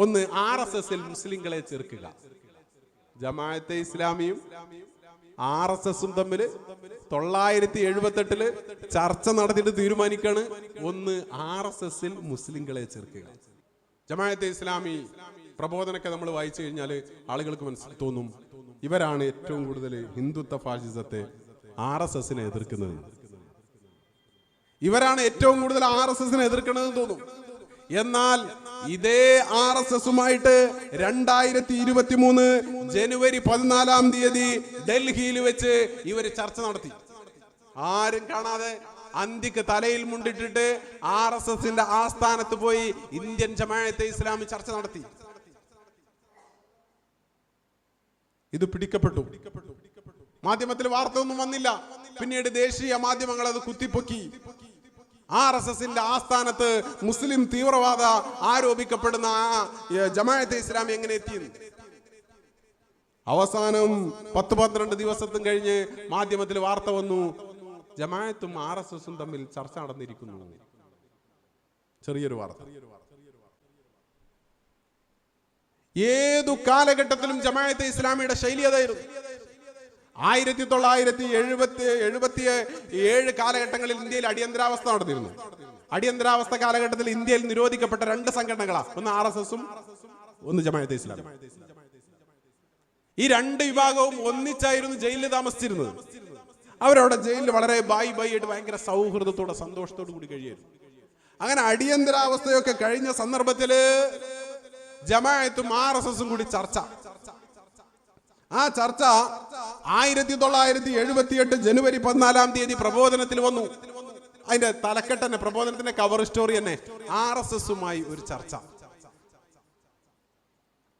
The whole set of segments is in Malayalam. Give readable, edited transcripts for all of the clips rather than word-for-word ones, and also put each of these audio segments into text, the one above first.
ഒന്ന് RSSൽ മുസ്ലിങ്ങളെ ചേർക്കുക. ജമാഅത്തെ ഇസ്ലാമിയും RSSും തമ്മിൽ 978 ചർച്ച നടത്തിയിട്ട് തീരുമാനിക്കാണ് ഒന്ന് RSSൽ മുസ്ലിങ്ങളെ ചേർക്കുക. ജമാഅത്തെ ഇസ്ലാമി പ്രബോധനമൊക്കെ നമ്മൾ വായിച്ചു കഴിഞ്ഞാൽ ആളുകൾക്ക് മനസ്സിൽ തോന്നും ഇവരാണ് ഏറ്റവും കൂടുതൽ ഹിന്ദുത്വ ഫാഷിസത്തെ RSSനെ എതിർക്കുന്നത്, ഇവരാണ് ഏറ്റവും കൂടുതൽ RSSനെ എതിർക്കണമെന്ന് തോന്നും. എന്നാൽ ഇതേ RSSുമായിട്ട് 2023 ജനുവരി 14 ഡൽഹിയിൽ വെച്ച് ഇവർ ചർച്ച നടത്തി. ആരും കാണാതെ അന്തിക്ക് തലയിൽ മുണ്ടിട്ടിട്ട് RSSന്റെ ആസ്ഥാനത്ത് പോയി ഇന്ത്യൻ ജമാഅത്തെ ഇസ്ലാമി ചർച്ച നടത്തി. ഇത് പിടിക്കപ്പെട്ടു. മാധ്യമത്തിൽ വാർത്ത ഒന്നും വന്നില്ല. പിന്നീട് ദേശീയ മാധ്യമങ്ങൾ അത് കുത്തിപ്പൊക്കി. RSSന്റെ ആസ്ഥാനത്ത് മുസ്ലിം തീവ്രവാദ ആരോപിക്കപ്പെടുന്ന ജമാഅത്തെ ഇസ്ലാമി എങ്ങനെ എത്തിയെന്ന്. അവസാനം 10-12 ദിവസത്തും കഴിഞ്ഞ് മാധ്യമത്തിൽ വാർത്ത വന്നു, ജമാഅത്തും RSSും തമ്മിൽ ചർച്ച നടന്നിരിക്കുന്നു. ചെറിയൊരു വാർത്ത. ഏതു കാലഘട്ടത്തിലും ജമാഅത്തെ ഇസ്ലാമിയുടെ ശൈലി അതായിരുന്നു. 1977 കാലഘട്ടങ്ങളിൽ ഇന്ത്യയിൽ അടിയന്തരാവസ്ഥ നടന്നിരുന്നു. അടിയന്തരാവസ്ഥ കാലഘട്ടത്തിൽ ഇന്ത്യയിൽ നിരോധിക്കപ്പെട്ട 2 സംഘടനകളാണ്, ഒന്ന് RSSും ഒന്ന് ജമാഅത്തെ ഇസ്ലാമി. ഈ 2 വിഭാഗവും ഒന്നിച്ചായിരുന്നു ജയിലിൽ താമസിച്ചിരുന്നത്. അവരവിടെ ജയിലിൽ വളരെ ബൈ ആയിട്ട് ഭയങ്കര സൗഹൃദത്തോടെ സന്തോഷത്തോടു കൂടി കഴിയായിരുന്നു. അങ്ങനെ അടിയന്തരാവസ്ഥയൊക്കെ കഴിഞ്ഞ സന്ദർഭത്തില് ജമാഅത്തും RSSും കൂടി ചർച്ച. ആ ചർച്ച 1978 ജനുവരി 14 പ്രബോധനത്തിൽ വന്നു. അതിന്റെ തലക്കെട്ട് തന്നെ, പ്രബോധനത്തിന്റെ കവർ സ്റ്റോറി തന്നെ RSSുമായി ഒരു ചർച്ച.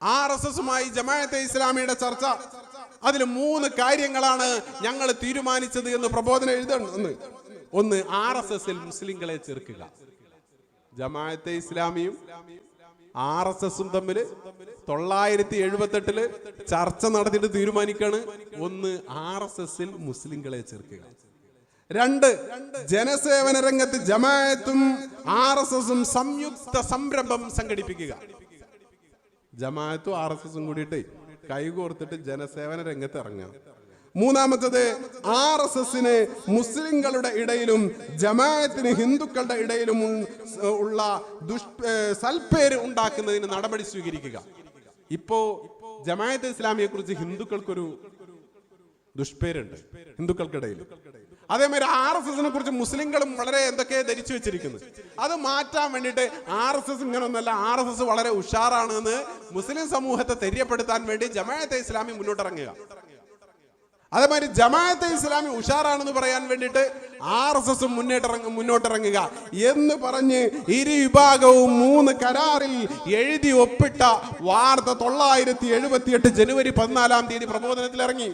RSSുമായി ജമാഅത്തെ ഇസ്ലാമിയുടെ ചർച്ച. അതിൽ 3 കാര്യങ്ങളാണ് ഞങ്ങൾ തീരുമാനിച്ചത് എന്ന് പ്രബോധനം എഴുതുന്നു. ഒന്ന്, RSSൽ മുസ്ലിങ്ങളെ ചേർക്കുക. ജമാഅത്തെ ഇസ്ലാമിയും RSSും തമ്മിൽ 978 ചർച്ച നടത്തിയിട്ട് തീരുമാനിക്കാണ് ഒന്ന് RSSൽ മുസ്ലിങ്ങളെ ചേർക്കുക. 2, ജനസേവന രംഗത്ത് ജമാഅത്തും RSSും സംയുക്ത സംരംഭം സംഘടിപ്പിക്കുക. ജമാഅത്തും RSSും കൂടിയിട്ട് കൈകോർത്തിട്ട് ജനസേവന രംഗത്ത് ഇറങ്ങുക. 3, RSSന് മുസ്ലിങ്ങളുടെ ഇടയിലും ജമാഅത്തിന് ഹിന്ദുക്കളുടെ ഇടയിലും ഉള്ള സൽപ്പേര് ഉണ്ടാക്കുന്നതിന് നടപടി സ്വീകരിക്കുക. ഇപ്പോ ജമാഅത്തെ ഇസ്ലാമിയെ കുറിച്ച് ഹിന്ദുക്കൾക്കൊരു ദുഷ്പേരുണ്ട് ഹിന്ദുക്കൾക്കിടയിൽ. അതേമാതിരി RSSനെ കുറിച്ച് മുസ്ലിങ്ങളും വളരെ എന്തൊക്കെ ധരിച്ചു വെച്ചിരിക്കുന്നു. അത് മാറ്റാൻ വേണ്ടിയിട്ട് RSS ഇങ്ങനൊന്നല്ല, RSS വളരെ ഉഷാറാണെന്ന് മുസ്ലിം സമൂഹത്തെ തെര്യപ്പെടുത്താൻ വേണ്ടി ജമാഅത്തെ ഇസ്ലാമി മുന്നോട്ടിറങ്ങുക. അതേമാതിരി ജമാഅത്തെ ഇസ്ലാമി ഉഷാറാണെന്ന് പറയാൻ വേണ്ടിയിട്ട് RSS മുന്നോട്ടിറങ്ങുക എന്ന് പറഞ്ഞ് ഇരു വിഭാഗവും 3 കരാറിൽ എഴുതി ഒപ്പിട്ട വാർത്ത 978 ജനുവരി 14 പ്രബോധനത്തിൽ ഇറങ്ങി.